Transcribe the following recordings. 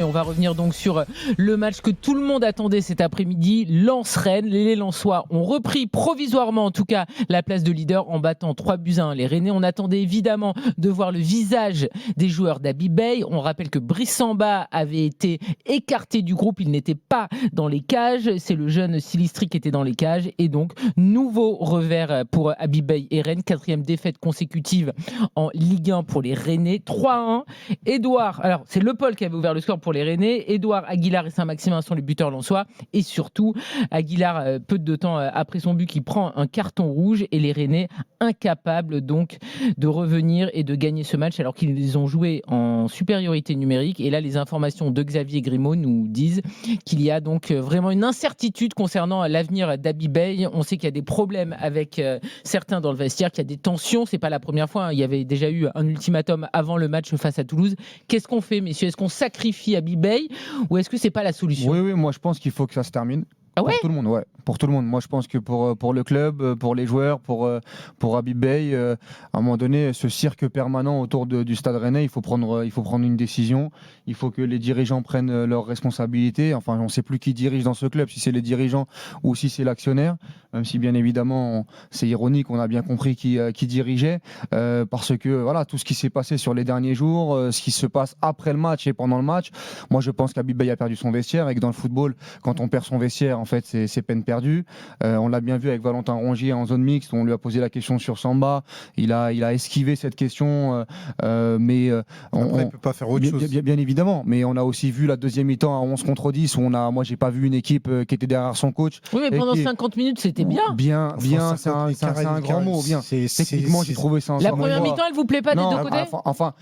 Et on va revenir donc sur le match que tout le monde attendait cet après-midi, Lens-Rennes. Les Lensois ont repris provisoirement en tout cas la place de leader en battant 3-1 les Rennais. On attendait évidemment de voir le visage des joueurs d'Habib Beye. On rappelle que Brice Samba avait été écarté du groupe, il n'était pas dans les cages. C'est le jeune Silistri qui était dans les cages. Et donc, nouveau revers pour Habib Beye et Rennes. 4e défaite consécutive en Ligue 1 pour les Rennais. 3-1. Édouard, alors c'est Le Paul qui avait ouvert le score pour les Rennais. Édouard, Aguilar et Saint-Maximin sont les buteurs lensois. Et surtout, Aguilar, peu de temps après son but, qui prend un carton rouge. Et les Rennais, incapables donc de revenir et de gagner ce match alors qu'ils ont joué en supériorité numérique. Et là, les informations de Xavier Grimaud nous disent qu'il y a donc vraiment une incertitude concernant l'avenir d'Habib Beye. On sait qu'il y a des problèmes avec certains dans le vestiaire, qu'il y a des tensions. C'est pas la première fois, hein. Il y avait déjà eu un ultimatum avant le match face à Toulouse. Qu'est-ce qu'on fait, messieurs? Est-ce qu'on sacrifie Habib Beye ou est-ce que c'est pas la solution? Oui, moi je pense qu'il faut que ça se termine. Ah ouais? Pour tout le monde, ouais. Pour tout le monde. Moi, je pense que pour le club, pour les joueurs, pour Habib Beye, à un moment donné, ce cirque permanent autour du Stade Rennais, il faut prendre une décision. Il faut que les dirigeants prennent leurs responsabilités. Enfin, on ne sait plus qui dirige dans ce club, si c'est les dirigeants ou si c'est l'actionnaire. Même si, bien évidemment, c'est ironique, on a bien compris qui dirigeait. Parce que, voilà, tout ce qui s'est passé sur les derniers jours, ce qui se passe après le match et pendant le match, moi, je pense qu'Habib Beye a perdu son vestiaire et que dans le football, quand on perd son vestiaire, en fait, c'est peine perdue. On l'a bien vu avec Valentin Rongier en zone mixte, on lui a posé la question sur Samba, il a esquivé cette question, mais après, il peut pas faire autre chose. Bien évidemment, mais on a aussi vu la deuxième mi-temps à 11 contre 10 où moi j'ai pas vu une équipe qui était derrière son coach. Oui, mais pendant 50 minutes, c'était bien. Bien, c'est un grand mot, bien. Techniquement, j'ai trouvé ça un La première mi-temps, elle vous plaît pas des deux côtés? Enfin,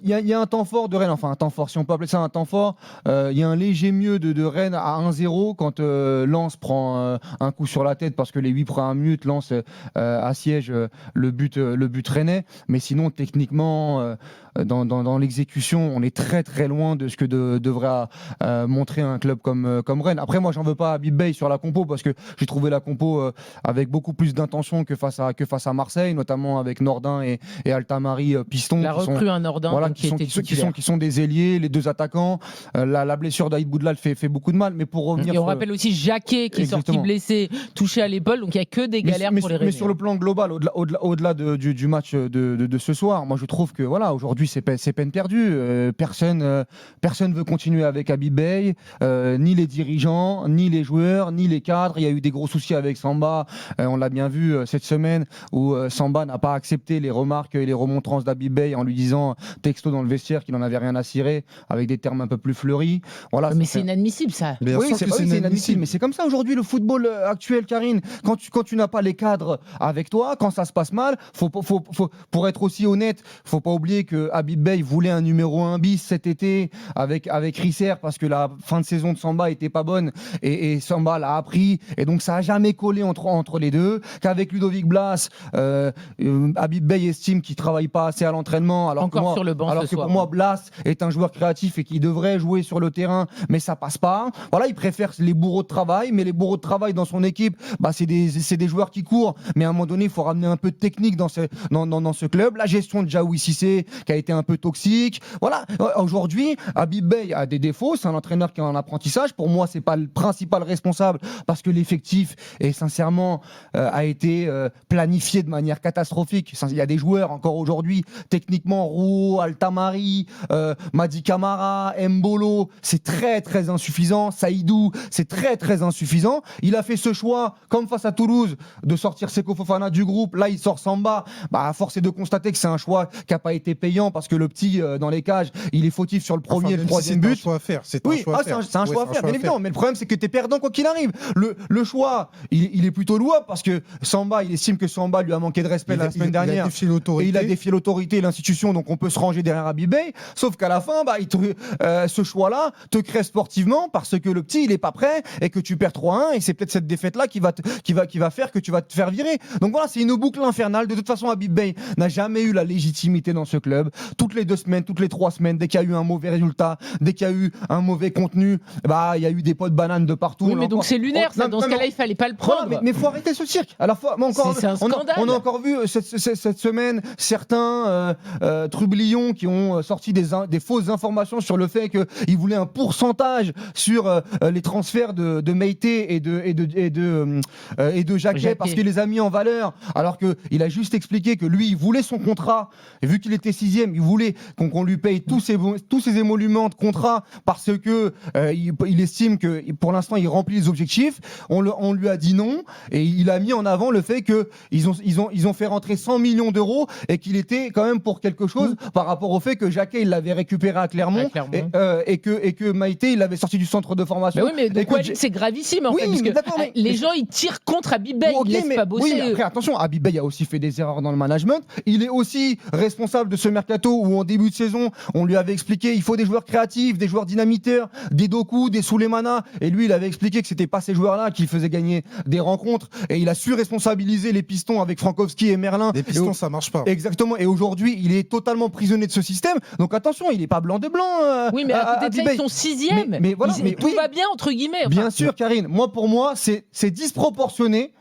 il y a un temps fort de Rennes, enfin un temps fort, si on peut appeler ça un temps fort. Il y a un léger mieux de Rennes à 1-0 quand Lens prend un coup sur la tête parce que les 8 premières minutes, Lens assiège le but rennais. Mais sinon, techniquement, dans l'exécution, on est très très loin de ce que devrait montrer un club comme Rennes. Après, moi, j'en veux pas à Habib Beye sur la compo parce que j'ai trouvé la compo avec beaucoup plus d'intention que face à Marseille, notamment avec Nordin et Altamari piston. La recrue un Nordin, voilà, qui sont des ailiers, les deux attaquants. La blessure d'Aïd Boudlal fait beaucoup de mal, mais pour revenir. Et on rappelle aussi Jacquet qui est sorti blessé, touché à l'épaule, donc il n'y a que des galères pour les Rennais. Mais sur le plan global, au-delà du match de ce soir, moi je trouve que voilà, aujourd'hui c'est peine perdue. Personne veut continuer avec Habib Beye, ni les dirigeants, ni les joueurs, ni les cadres. Il y a eu des gros soucis avec Samba. On l'a bien vu cette semaine où Samba n'a pas accepté les remarques et les remontrances d'Habib Beye en lui disant texto dans le vestiaire qu'il n'en avait rien à cirer, avec des termes un peu plus fleuris. Voilà, mais c'est inadmissible ça. Oui, c'est inadmissible. Mais c'est comme ça aujourd'hui le football actuel, Karine. Quand tu n'as pas les cadres avec toi, quand ça se passe mal, pour être aussi honnête, faut pas oublier que Habib Beye voulait un numéro 1 bis cet été avec Risser parce que la fin de saison de Samba était pas bonne et Samba l'a appris et donc ça a jamais collé entre les deux. Qu'avec Ludovic Blas, Habib Beye estime qu'il travaille pas assez à l'entraînement. Alors encore sur le banc alors que soir, pour moi, Blas est un joueur créatif et qui devrait jouer sur le terrain, mais ça passe pas. Voilà, il préfère les bourreaux de travail, mais les bourreaux de travail dans son équipe, c'est des joueurs qui courent, mais à un moment donné, il faut ramener un peu de technique dans ce club. La gestion de Jaoui Cissé qui a été un peu toxique. Voilà, aujourd'hui, Habib Beye a des défauts, c'est un entraîneur qui est en apprentissage. Pour moi, c'est pas le principal responsable parce que l'effectif est sincèrement a été planifié de manière catastrophique. Il y a des joueurs encore aujourd'hui, techniquement, Rouault, Altamari, Madi Camara, Mbolo, c'est très très insuffisant. Saïdou, c'est très très insuffisant. Il a fait ce choix, comme face à Toulouse, de sortir Seko Fofana du groupe. Là, il sort Samba. Force est de constater que c'est un choix qui n'a pas été payant parce que le petit, dans les cages, il est fautif sur le premier et le troisième but. C'est un choix à faire. C'est un choix à faire, bien évidemment. Mais le problème, c'est que tu es perdant quoi qu'il arrive. Le choix, il est plutôt louable parce que Samba, il estime que Samba lui a manqué de respect la semaine dernière. Il a défié l'autorité et l'institution, donc on peut se ranger derrière Habib Beye. Sauf qu'à la fin, ce choix-là te crée sportivement parce que le petit, il est pas prêt et que tu perds 3-1 et c'est peut-être cette défaite-là qui va faire que tu vas te faire virer. Donc voilà, c'est une boucle infernale. De toute façon, Habib Beye n'a jamais eu la légitimité dans ce club. Toutes les 2 semaines, toutes les 3 semaines, dès qu'il y a eu un mauvais résultat, dès qu'il y a eu un mauvais contenu, bah il y a eu des pots de banane de partout. Oui, mais donc c'est lunaire, ça. Dans ce cas-là, il fallait pas le prendre. Voilà, mais faut arrêter ce cirque. À la fois, C'est un scandale. on a encore vu cette semaine certains trublions qui ont sorti des fausses informations sur le fait qu'ils voulaient un pourcentage sur les transferts de Meïté et de Jacquet parce qu'il les a mis en valeur, alors qu'il a juste expliqué que lui, il voulait son contrat, et vu qu'il était 6e, il voulait qu'on lui paye tous ses émoluments de contrat parce que il estime que pour l'instant, il remplit les objectifs. On lui a dit non, et il a mis en avant le fait qu'ils ont fait rentrer 100 millions d'euros et qu'il était quand même pour quelque chose par rapport au fait que Jacquet, il l'avait récupéré à Clermont. Et que Meïté, il l'avait sorti du centre de formation. Mais oui, mais donc, c'est gravissime en fait, parce que les gens ils tirent contre Habib Beye, ils laissent pas bosser. Oui, mais après attention, Habib Beye a aussi fait des erreurs dans le management. Il est aussi responsable de ce mercato où en début de saison, on lui avait expliqué il faut des joueurs créatifs, des joueurs dynamiteurs, des Doku, des Souleymana, et lui il avait expliqué que c'était pas ces joueurs-là qui faisaient gagner des rencontres, et il a su responsabiliser les Pistons avec Frankowski et Merlin. Les Pistons, ça marche pas. Exactement, et aujourd'hui, il est totalement prisonnier de ce système. Donc attention, il est pas blanc de blanc. Oui, mais à côté de ça, ils sont 6e. Mais voilà, tout va bien entre guillemets. Enfin. Bien sûr, Karine. Pour moi, c'est disproportionné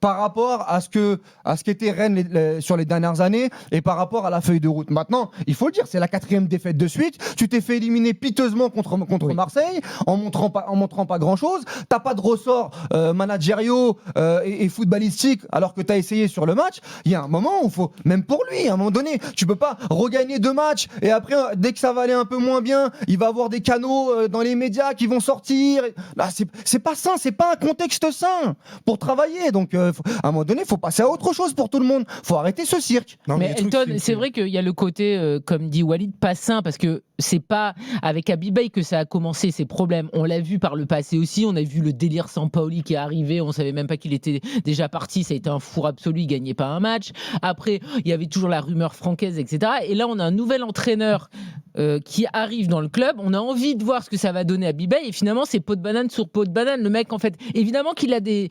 par rapport à ce qu'était Rennes sur les dernières années et par rapport à la feuille de route. Maintenant, il faut le dire, c'est la 4e défaite de suite. Tu t'es fait éliminer piteusement contre Marseille en montrant pas grand-chose. T'as pas de ressort managériaux et footballistique alors que t'as essayé sur le match. Il y a un moment où faut, même pour lui, à un moment donné, tu peux pas regagner 2 matchs et après, dès que ça va aller un peu moins bien, il va avoir des canaux dans les médias qui vont sortir. Là, c'est pas sain, c'est pas un contexte sain pour travailler. Donc, à un moment donné, il faut passer à autre chose pour tout le monde. Il faut arrêter ce cirque. Non, mais Elton, c'est vrai qu'il y a le côté, comme dit Walid, pas sain, parce que c'est pas avec Habib Beye que ça a commencé ces problèmes. On l'a vu par le passé aussi. On a vu le délire Sampaoli qui est arrivé. On savait même pas qu'il était déjà parti. Ça a été un four absolu. Il gagnait pas un match. Après, il y avait toujours la rumeur francaise, etc. Et là, on a un nouvel entraîneur qui arrive dans le club. On a envie de voir ce que ça va donner à Habib Beye. Et finalement, c'est pot de banane sur pot de banane. Le mec, en fait, évidemment qu'il a des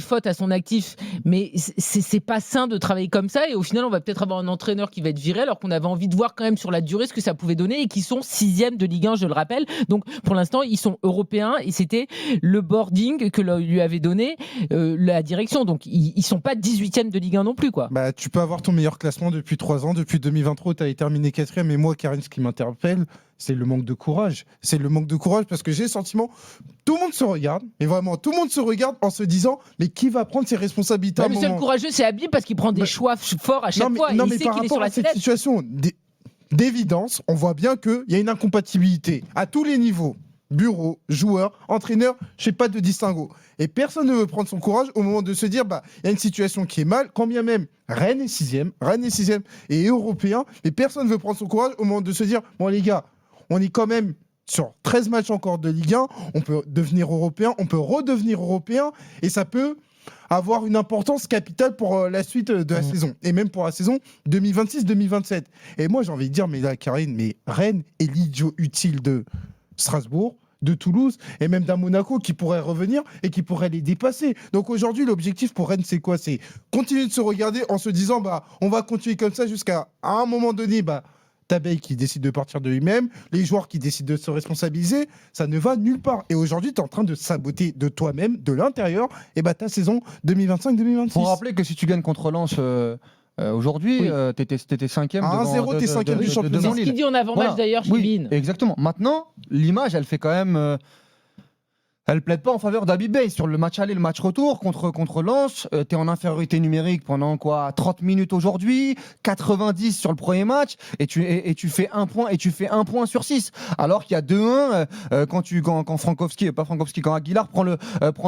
fautes à son actif, mais c'est pas sain de travailler comme ça. Et au final, on va peut-être avoir un entraîneur qui va être viré, alors qu'on avait envie de voir quand même sur la durée ce que ça pouvait donner, et qui sont 6e de Ligue 1, je le rappelle. Donc pour l'instant, ils sont européens, et c'était le boarding que lui avait donné la direction. Donc ils sont pas 18e de Ligue 1 non plus, quoi. Bah, tu peux avoir ton meilleur classement depuis 3 ans, depuis 2023, tu as terminé 4e. Et moi, Karine, ce qui m'interpelle, c'est le manque de courage. C'est le manque de courage parce que j'ai le sentiment, tout le monde se regarde, et vraiment, tout le monde se regarde en se disant, mais qui va prendre ses responsabilités à un Le moment seul courageux, c'est Habib, parce qu'il prend des choix forts à chaque fois. Non, il mais sait par qu'il est sur rapport la à cette sellette. situation d'évidence, on voit bien qu'il y a une incompatibilité à tous les niveaux. Bureau, joueur, entraîneur, je sais pas de distinguo. Et personne ne veut prendre son courage au moment de se dire, bah, il y a une situation qui est mal, quand bien même Rennes est 6e et européen, mais personne ne veut prendre son courage au moment de se dire, bon les gars, on est quand même sur 13 matchs encore de Ligue 1, on peut devenir européen, on peut redevenir européen, et ça peut avoir une importance capitale pour la suite de la saison, et même pour la saison 2026-2027. Et moi j'ai envie de dire, mais là Karine, mais Rennes est l'idiot utile de Strasbourg, de Toulouse et même d'un Monaco qui pourrait revenir et qui pourrait les dépasser. Donc aujourd'hui, l'objectif pour Rennes, c'est quoi ? C'est continuer de se regarder en se disant, bah, on va continuer comme ça jusqu'à un moment donné, bah, Tabey qui décide de partir de lui-même, les joueurs qui décident de se responsabiliser, ça ne va nulle part. Et aujourd'hui, tu es en train de saboter de toi-même, de l'intérieur, et bah, ta saison 2025-2026. Faut rappeler que si tu gagnes contre Lens aujourd'hui, t'étais 5e. À 1-0, t'es 5e du championnat. C'est ce qu'il dit en avant-match d'ailleurs, Chibine. Exactement. Maintenant, l'image, elle fait quand même. Elle plaide pas en faveur d'Habib Beye. Sur le match aller, le match retour contre Lens, t'es en infériorité numérique pendant 30 minutes aujourd'hui, 90 sur le premier match, et tu fais 1 point, et tu fais 1 point sur 6. Alors qu'il y a 2-1 quand Aguilar prend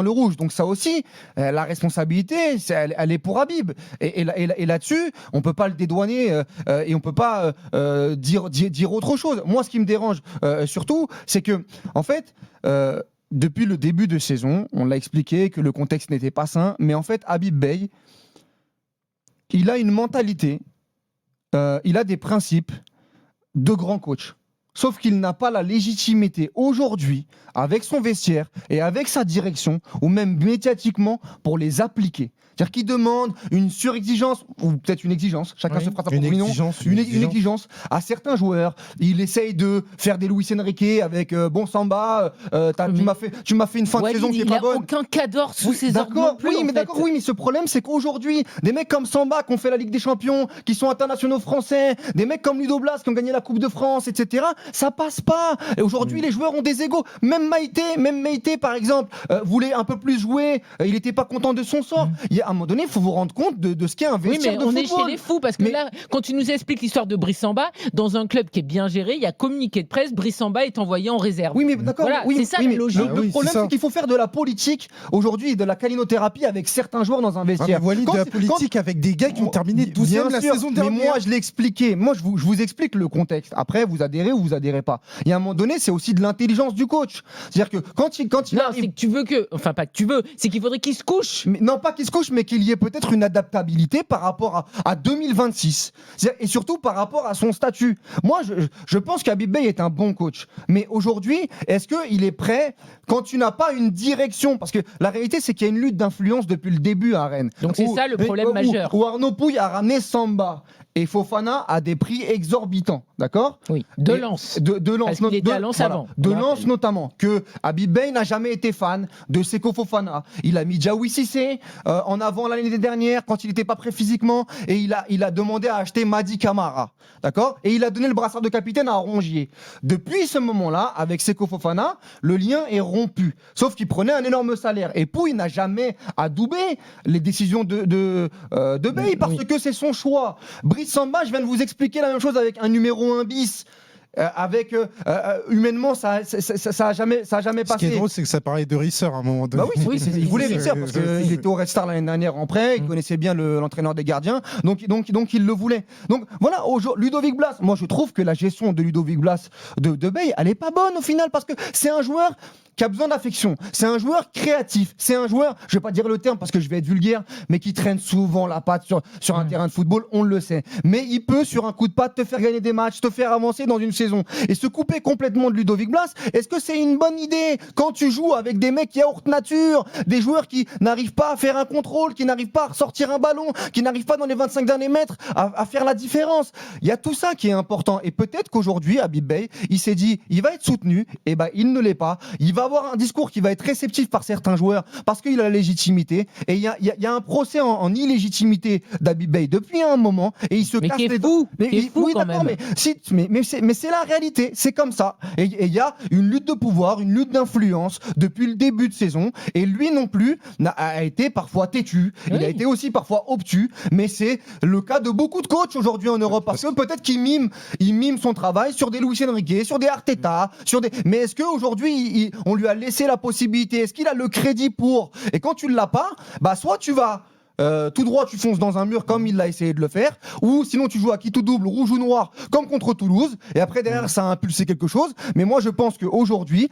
le rouge. Donc ça aussi, la responsabilité, elle est pour Habib. Et là-dessus, on peut pas le dédouaner et on peut pas dire autre chose. Moi, ce qui me dérange surtout, c'est que en fait. Depuis le début de saison, on l'a expliqué que le contexte n'était pas sain, mais en fait, Habib Beye, il a une mentalité, il a des principes de grand coach. Sauf qu'il n'a pas la légitimité aujourd'hui, avec son vestiaire et avec sa direction, ou même médiatiquement, pour les appliquer. C'est-à-dire qu'il demande une surexigence, ou peut-être une exigence, chacun se fera sa propre opinion, une exigence à certains joueurs. Il essaye de faire des Luis Enrique avec bon Samba, tu m'as fait une fin de saison qui est pas bonne. Il n'y a aucun cadre sous ses ordres non plus. Oui, mais ce problème, c'est qu'aujourd'hui, des mecs comme Samba qui ont fait la Ligue des Champions, qui sont internationaux français, des mecs comme Ludo Blas qui ont gagné la Coupe de France, etc., ça passe pas. Et aujourd'hui, les joueurs ont des égos. Même Meïté, par exemple, voulait un peu plus jouer, il n'était pas content de son sort. À un moment donné, il faut vous rendre compte de ce qu'est un vestiaire de football. Oui, mais on est chez les fous, parce que là, quand tu nous expliques l'histoire de Brice Samba, dans un club qui est bien géré, il y a communiqué de presse, Brice Samba est envoyé en réserve. Oui, mais d'accord, voilà, c'est ça la logique. Le problème, c'est qu'il faut faire de la politique aujourd'hui, de la calinothérapie avec certains joueurs dans un vestiaire. De la politique avec des gars qui ont terminé 12e la saison dernière. Mais moi, je l'ai expliqué. Moi, je vous explique le contexte. Après, vous adhérez ou vous adhérez pas. Et à un moment donné, c'est aussi de l'intelligence du coach. C'est-à-dire que quand il non, c'est que tu veux que... Enfin, pas que tu veux, c'est qu'il faudrait qu'il se couche. Mais, non, pas qu'il se couche, mais qu'il y ait peut-être une adaptabilité par rapport à 2026. Et surtout par rapport à son statut. Moi, je pense qu'Habib Beye est un bon coach. Mais aujourd'hui, est-ce qu'il est prêt quand tu n'as pas une direction? Parce que la réalité, c'est qu'il y a une lutte d'influence depuis le début à Rennes. Donc c'est ça le problème majeur. Où Arnaud Pouille a ramené Samba et Fofana à des prix exorbitants, d'accord? Oui, de Lens. De Lens. Parce qu'il était à Lens avant. De Lens notamment. Que Habib Beye n'a jamais été fan de Seko Fofana. Il a mis Diawy Cissé en avant l'année dernière quand il n'était pas prêt physiquement et il a demandé à acheter Madi Camara, d'accord? Et il a donné le brassard de capitaine à Rongier. Depuis ce moment-là, avec Seko Fofana, le lien est rompu. Sauf qu'il prenait un énorme salaire. Et Pouille n'a jamais adoubé les décisions de Beye parce que c'est son choix. Brice Samba, je viens de vous expliquer la même chose avec un numéro 1 bis. Humainement, ça a jamais passé. Ce qui est drôle, c'est que ça parlait de Risser à un moment donné. Bah oui, il voulait Risser parce qu'il était au Red Star l'année dernière en prêt, il connaissait bien l'entraîneur des gardiens, donc il le voulait. Donc voilà, Ludovic Blas, moi je trouve que la gestion de Ludovic Blas de Beye, elle est pas bonne au final parce que c'est un joueur qui a besoin d'affection, c'est un joueur créatif, c'est un joueur, je vais pas dire le terme parce que je vais être vulgaire, mais qui traîne souvent la patte sur un terrain de football, on le sait. Mais il peut sur un coup de patte te faire gagner des matchs, te faire avancer dans une saison. Et se couper complètement de Ludovic Blas, est-ce que c'est une bonne idée quand tu joues avec des mecs qui yaourt nature, des joueurs qui n'arrivent pas à faire un contrôle, qui n'arrivent pas à ressortir un ballon, qui n'arrivent pas dans les 25 derniers mètres à faire la différence? Il y a tout ça qui est important. Et peut-être qu'aujourd'hui, Habib Beye, il s'est dit, il va être soutenu, et ben il ne l'est pas. Il va avoir un discours qui va être réceptif par certains joueurs parce qu'il a la légitimité. Et il y a un procès en illégitimité d'Habib Beye depuis un moment, et il se casse les dents. Oui, d'accord, mais c'est la réalité, c'est comme ça. Et il y a une lutte de pouvoir, une lutte d'influence depuis le début de saison. Et lui non plus a été parfois têtu. Oui. Il a été aussi parfois obtus. Mais c'est le cas de beaucoup de coachs aujourd'hui en Europe. Parce que peut-être qu'il mime son travail sur des Luis Enrique, sur des Arteta, mais est-ce qu'aujourd'hui, on lui a laissé la possibilité? Est-ce qu'il a le crédit pour? Et quand tu ne l'as pas, bah soit tu vas... tout droit, tu fonces dans un mur comme il l'a essayé de le faire, ou sinon tu joues à qui tout double, rouge ou noir, comme contre Toulouse, et après derrière ça a impulsé quelque chose. Mais moi je pense qu'aujourd'hui,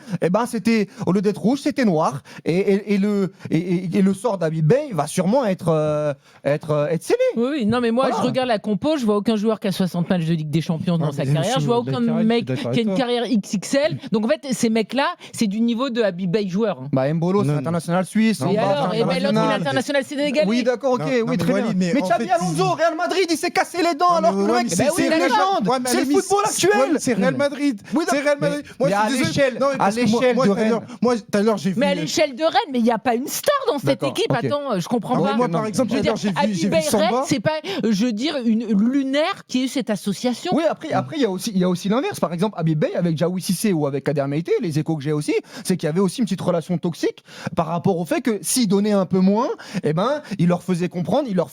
c'était, au lieu d'être rouge, c'était noir, et le sort d'Habib Beye va sûrement être scellé. Oui, non mais moi je regarde la compo, je vois aucun joueur qui a 60 matchs de Ligue des Champions dans sa carrière, je vois aucun mec qui a une carrière XXL. Donc en fait, ces mecs-là, c'est du niveau de Habib Beye joueur. Bah Mbolo, c'est international suisse. Et alors, l'autre, il est international sénégalais. Oui, d'accord, ok, oui, très bien. Mais Xabi Alonso, Real Madrid, il s'est cassé les dents alors que le mec, c'est une légende. C'est le football actuel. C'est Real Madrid. C'est Real Madrid. Mais à l'échelle de Rennes. Moi, tout à l'heure, j'ai vu. Mais à l'échelle de Rennes, mais il n'y a pas une star dans cette équipe. Attends, je comprends pas. Moi, par exemple, tout à l'heure, j'ai vu Samba. C'est pas, je veux dire, une lunaire qui a eu cette association. Oui, après, il y a aussi l'inverse. Par exemple, Habib Beye avec Diawy Cissé ou avec Kader Meïté, les échos que j'ai aussi, c'est qu'il y avait aussi une petite relation toxique par rapport au fait que s'il donnait un peu moins, eh ben, il leur faisait comprendre, il leur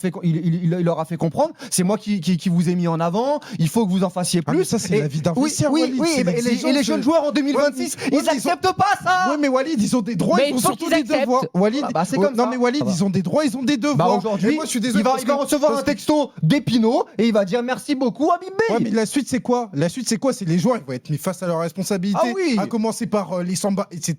a fait comprendre, c'est moi qui vous ai mis en avant, il faut que vous en fassiez plus. Mais ça, c'est la vie d'un vestiaire, Walid. Oui, et les jeunes joueurs en 2026, ils n'acceptent pas ça. Oui, mais Walid, ils ont des droits, ils ont surtout des devoirs. Walid, c'est comme ça. Non, mais Walid, ils ont des droits, ils ont des devoirs. Aujourd'hui, moi, je suis désolé, il va recevoir un texto d'Epino et il va dire merci beaucoup Habib Beye. Ouais, mais la suite, c'est quoi? C'est les joueurs, ils vont être mis face à leurs responsabilités. À commencer par les Samba, etc.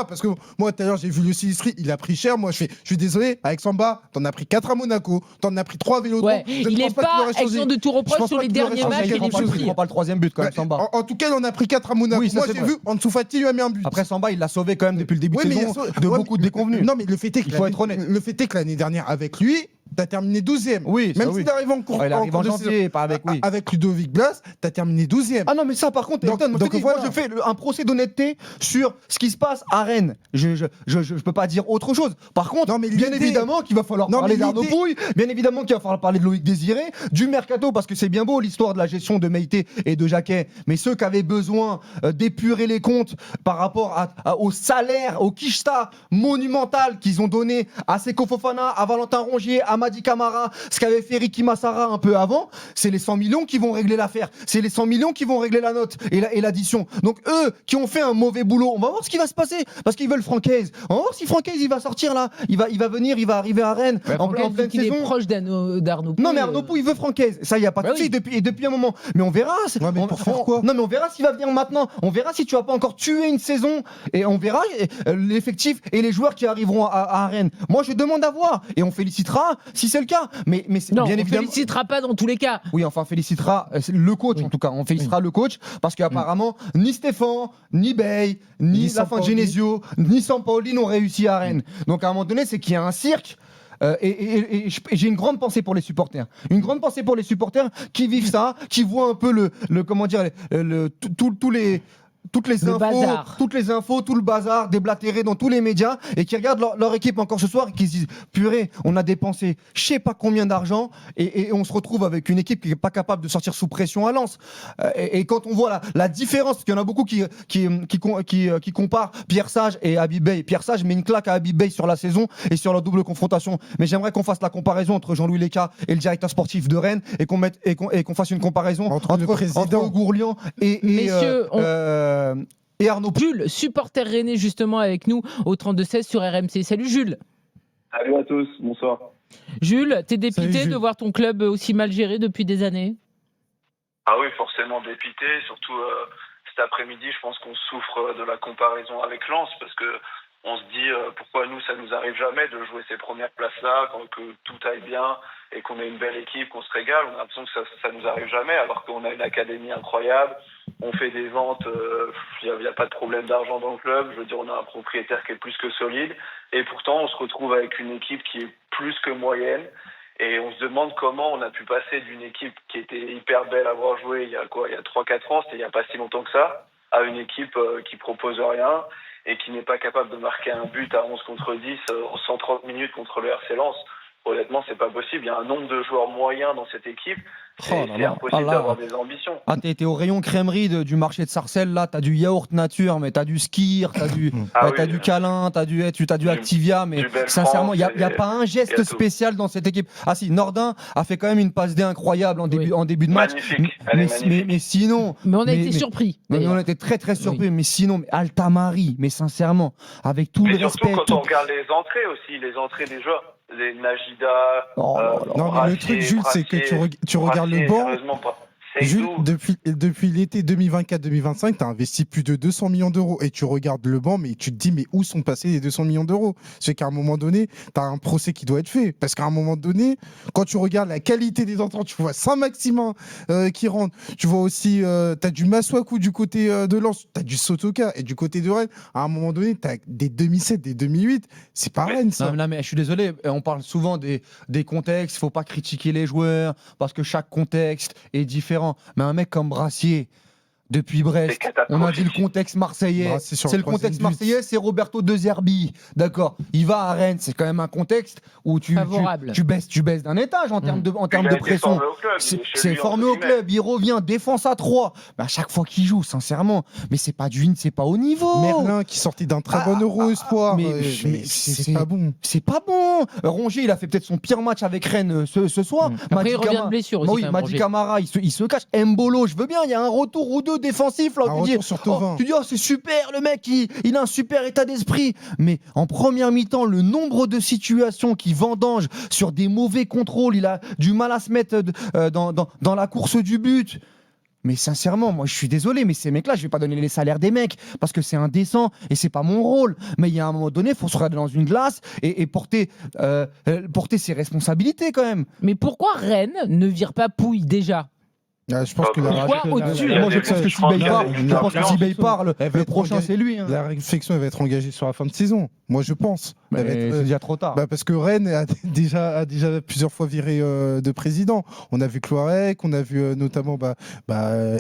Parce que moi, tout à l'heure, j'ai vu le Silistri, il a pris cher. Moi, je suis désolé, avec Samba, t'en as pris pris 4 à Monaco, t'en as pris 3 à Vélodrome. Ouais, il n'est pas exempt de tout reproche sur les derniers matchs et les Il choses. prend pas le troisième but quand même, Samba. En tout cas, il en a pris 4 à Monaco. Oui, ça, Moi, c'est j'ai vrai. vu, Ansu Fati lui a mis un but. Après, Samba, il l'a sauvé quand même depuis le début Ouais, de mais saison de ouais, beaucoup de déconvenus. Non, mais le fait est que Il faut être honnête. Le fait est que l'année dernière, avec lui, t'as terminé 12e. Oui, ça, Même oui. s'il arrive en cours. Ouais, il arrive en cours de janvier, saison. pas avec, oui. Avec Ludovic Blas, t'as terminé 12e. Ah non, mais ça, par contre, Donc- Elton, moi, je te donc dis, voilà. moi, je fais un procès d'honnêteté sur ce qui se passe à Rennes. Je peux pas dire autre chose. Par contre, Non, mais bien l'idée- évidemment qu'il va falloir Non, parler mais d'Arnaud l'idée- Pouille, bien évidemment qu'il va falloir parler de Loïc Désiré, du mercato, parce que c'est bien beau l'histoire de la gestion de Meïté et de Jacquet, mais ceux qui avaient besoin d'épurer les comptes par rapport au salaire, au quicheta monumental qu'ils ont donné à Seko Fofana, à Valentin Rongier, à Madi Camara, ce qu'avait fait Ricky Massara un peu avant, c'est les 100 millions qui vont régler l'affaire. C'est les 100 millions qui vont régler la note et l'addition. Donc eux qui ont fait un mauvais boulot, on va voir ce qui va se passer parce qu'ils veulent Francaise. On va voir si Francaise il va sortir là, il va venir, il va arriver à Rennes en pleine Il est saison. proche d'Arnaud Pouille. Non mais Arnaud Pouille il veut Francaise, ça y a pas de Bah souci oui. depuis un moment. Mais on verra. Ouais, mais pour faire quoi Non mais on verra s'il va venir maintenant. On verra si tu vas pas encore tuer une saison et on verra l'effectif et les joueurs qui arriveront à Rennes. Moi je demande à voir et on félicitera si c'est le cas. Mais c'est Non, bien on ne évidemment. félicitera pas dans tous les cas. Oui, enfin, on félicitera le coach, Oui. en tout cas. On félicitera le coach parce qu'apparemment, ni Stéphane, ni Bey, ni la fin de Sampaoli. Genesio, ni Sampaoli n'ont réussi à Rennes. Donc, à un moment donné, c'est qu'il y a un cirque. Et j'ai une grande pensée pour les supporters. Une grande pensée pour les supporters qui vivent ça, qui voient un peu comment dire, toutes les Le infos, bazar. tout le bazar déblatéré dans tous les médias et qui regardent leur équipe encore ce soir et qui se disent purée, on a dépensé je sais pas combien d'argent et on se retrouve avec une équipe qui n'est pas capable de sortir sous pression à Lens. Et quand on voit la différence, parce qu'il y en a beaucoup qui comparent Pierre Sage et Habib Bey. Pierre Sage met une claque à Habib Bey sur la saison et sur la double confrontation. Mais j'aimerais qu'on fasse la comparaison entre Jean-Louis Léca et le directeur sportif de Rennes et qu'on fasse une comparaison Entre le président. entre Gourlian Messieurs, et Arnaud Pouille. Jules, supporter rennais justement avec nous au 32-16 sur RMC. Salut Jules. Salut à tous, bonsoir. Jules, t'es dépité Salut, Jules. de voir ton club aussi mal géré depuis des années? Ah oui, forcément dépité, surtout cet après-midi, je pense qu'on souffre de la comparaison avec Lens, parce que on se dit pourquoi nous, ça nous arrive jamais de jouer ces premières places-là, que tout aille bien et qu'on ait une belle équipe, qu'on se régale. On a l'impression que ça nous arrive jamais, alors qu'on a une académie incroyable, on fait des ventes, il n'y a pas de problème d'argent dans le club, je veux dire, on a un propriétaire qui est plus que solide, et pourtant on se retrouve avec une équipe qui est plus que moyenne, et on se demande comment on a pu passer d'une équipe qui était hyper belle à voir jouer il y a 3-4 ans, c'était il n'y a pas si longtemps que ça, à une équipe qui propose rien et qui n'est pas capable de marquer un but à 11 contre 10 en 130 minutes contre le RC Lens. Honnêtement, c'est pas possible. Il y a un nombre de joueurs moyens dans cette équipe. C'est impossible d'avoir des ambitions. Ah, t'es au rayon crèmerie du marché de Sarcelles, là, t'as du yaourt nature, mais t'as du skir, t'as du, t'as du câlin, t'as du Activia, mais sincèrement, il n'y a pas un geste spécial dans cette équipe. Ah si, Nordin a fait quand même une passe D incroyable en début de match. Magnifique, elle est magnifique. Mais sinon... Mais on a été surpris. Mais on a été très très surpris, mais sinon, Altamari, mais sincèrement, avec tout Mais le surtout respect... quand on regarde les entrées aussi, les entrées des joueurs. Les Najida, Oh là là. Non, mais le truc, Jules, c'est que tu regardes le banc. Sérieusement pas. Jules, depuis l'été 2024-2025, tu as investi plus de 200 millions d'euros et tu regardes le banc, mais tu te dis, mais où sont passés les 200 millions d'euros? C'est qu'à un moment donné, tu as un procès qui doit être fait. Parce qu'à un moment donné, quand tu regardes la qualité des entrants, tu vois Saint-Maximin qui rentre, tu vois aussi, tu as du Masuaku du côté de Lens, tu as du Sotoka et du côté de Rennes. À un moment donné, tu as des 2007, des 2008. C'est pas Rennes, ça. Non, mais je suis désolé, on parle souvent des contextes, il ne faut pas critiquer les joueurs parce que chaque contexte est différent. Mais un mec comme Brassier, depuis Brest, on a dit le contexte marseillais. C'est le contexte marseillais, c'est Roberto De Zerbi. D'accord. Il va à Rennes, c'est quand même un contexte où tu baisses d'un étage en termes de pression. C'est formé au club, il revient, défense à 3. Mais à chaque fois qu'il joue, sincèrement, mais c'est pas au niveau. Merlin qui sortait d'un très bon Euro Espoir. Mais c'est pas bon. C'est pas bon. Rongier, il a fait peut-être son pire match avec Rennes ce soir. Après, il revient de blessure aussi. Oui, Madi Camara, il se cache. Mbolo, je veux bien, il y a un retour ou deux défensif. Là, tu dis, oh, c'est super, le mec, il a un super état d'esprit. Mais en première mi-temps, le nombre de situations qui vendangent sur des mauvais contrôles, il a du mal à se mettre dans la course du but. Mais sincèrement, moi je suis désolé, mais ces mecs-là, je vais pas donner les salaires des mecs parce que c'est indécent et c'est pas mon rôle. Mais il y a un moment donné, il faut se regarder dans une glace et porter ses responsabilités quand même. Mais pourquoi Rennes ne vire pas Pouille déjà? Je pense que Pourquoi au-dessus Moi je pense que si Bay part, le prochain engagée. c'est lui. Hein. La réflexion elle va être engagée sur la fin de saison. Moi je pense. Mais c'est déjà trop tard. Parce que Rennes a déjà plusieurs fois viré de président. On a vu Cloarec, on a vu notamment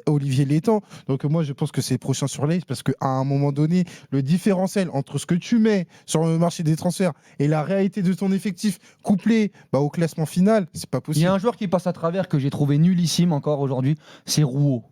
Olivier Létang. Donc moi je pense que c'est prochain sur l'ace parce qu'à un moment donné, le différentiel entre ce que tu mets sur le marché des transferts et la réalité de ton effectif couplé au classement final, c'est pas Il possible. y a un joueur qui passe à travers que j'ai trouvé nullissime encore aujourd'hui, c'est Rouault.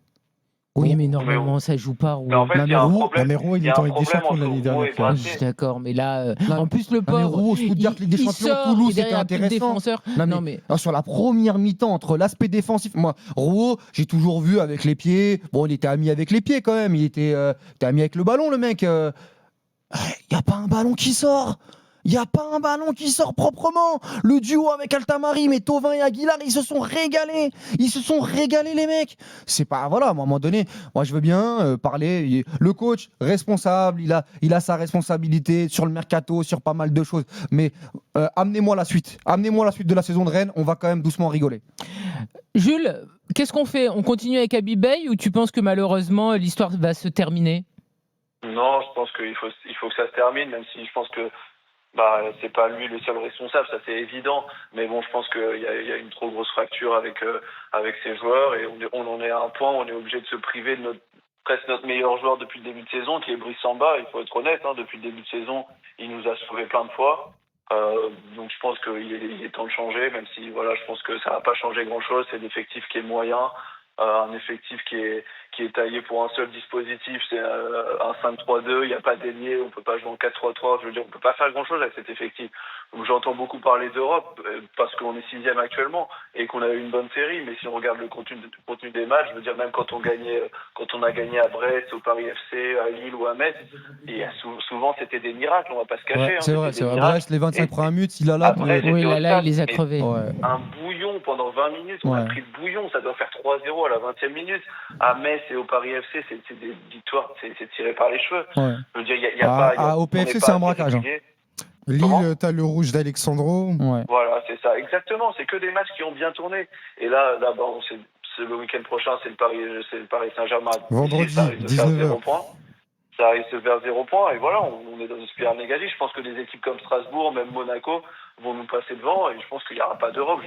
Oui, mais normalement, ça joue pas. Mais en fait, il y a un problème. Rouault, il Il y a est en un Ligue des problème Champions entre l'année Rouault et dernière. Je suis d'accord, mais là, Non, en plus le mais pauvre, Rouault, je peux te dire que Ligue des il Champions, sort, Toulouse, il est c'était derrière un peu de intéressant. défenseur. Non, mais sur la première mi-temps, entre l'aspect défensif, moi, Rouault, j'ai toujours vu avec les pieds. Bon, il était ami avec les pieds quand même. Il était ami avec le ballon, le mec. Il n'y a pas un ballon qui sort. Il n'y a pas un ballon qui sort proprement. Le duo avec Altamari, mais Thauvin et Aguilar, ils se sont régalés. Ils se sont régalés, les mecs. C'est pas, voilà, à un moment donné, moi je veux bien parler. Le coach, responsable, il a sa responsabilité sur le mercato, sur pas mal de choses. Mais amenez-moi la suite. Amenez-moi la suite de la saison de Rennes. On va quand même doucement rigoler. Jules, qu'est-ce qu'on fait? On continue avec Habib Beye ou tu penses que malheureusement l'histoire va se terminer? Non, je pense qu'il faut que ça se termine, même si je pense que c'est pas lui le seul responsable, ça c'est évident. Mais bon, je pense qu'il y a une trop grosse fracture avec ces joueurs et on en est à un point où on est obligé de se priver de presque notre meilleur joueur depuis le début de saison, qui est Brice Samba. Il faut être honnête, depuis le début de saison, il nous a sauvé plein de fois. Donc je pense qu'il est temps de changer, même si je pense que ça va pas changer grand-chose. C'est l'effectif qui est moyen. Un effectif qui est taillé pour un seul dispositif, c'est un 5-3-2, il n'y a pas d'ailier, on peut pas jouer en 4-3-3, je veux dire, on peut pas faire grand chose avec cet effectif. Donc j'entends beaucoup parler d'Europe, parce qu'on est 6e actuellement, et qu'on a eu une bonne série, mais si on regarde le contenu des matchs, je veux dire, même quand on a gagné à Brest, au Paris FC, à Lille ou à Metz, et souvent c'était des miracles, on va pas se cacher. Ouais, c'est vrai. Miracles. Brest, les 25 premières minutes, il a là. Oui, là, il les a crevés. Ouais. Un bouillon pendant 20 minutes, on a pris le bouillon, ça doit faire 3-0 à la 20e minute. À Metz et au Paris FC, c'est des victoires, c'est tiré par les cheveux. Ouais. Je veux dire, y a pas. Au PFC, c'est un braquage. Lille, t'as le rouge d'Alexandro. Ouais. Voilà, c'est ça, exactement. C'est que des matchs qui ont bien tourné. Et là, c'est le week-end prochain, c'est le Paris Saint-Germain. Vendredi, ça arrive de faire 19h. 0 points. Ça arrive de faire 0 points. Et voilà, on est dans une spirale négative. Je pense que des équipes comme Strasbourg, même Monaco, vont nous passer devant. Et je pense qu'il n'y aura pas d'Europe.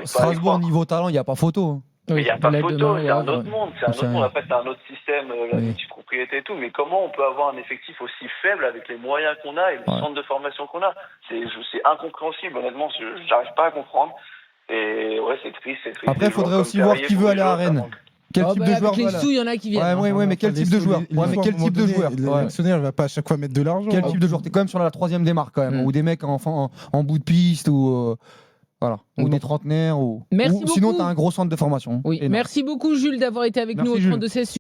Strasbourg, niveau talent, il n'y a pas photo. Mais il n'y a pas photo, c'est un autre monde. C'est un autre monde. Ouais. Après, c'est un autre système, la multipropriété et tout. Mais comment on peut avoir un effectif aussi faible avec les moyens qu'on a et les centres de formation qu'on a? C'est incompréhensible, honnêtement. J'arrive pas à comprendre. Et ouais, c'est triste. Après, il faudrait aussi voir qui veut aller à Rennes. Quel type de joueur? Avec les sous, il y en a qui viennent. Ouais, mais quel type de joueur? Mais quel type de joueur? L'actionnaire ne va pas à chaque fois mettre de l'argent. Quel type de joueur? T'es quand même sur la 3e démarque quand même, ou des mecs en bout de piste ou des trentenaires ou Merci sinon beaucoup. t'as un gros centre de formation. Oui, Énorme. merci beaucoup Jules d'avoir été avec Merci, nous au Jules. 32-16.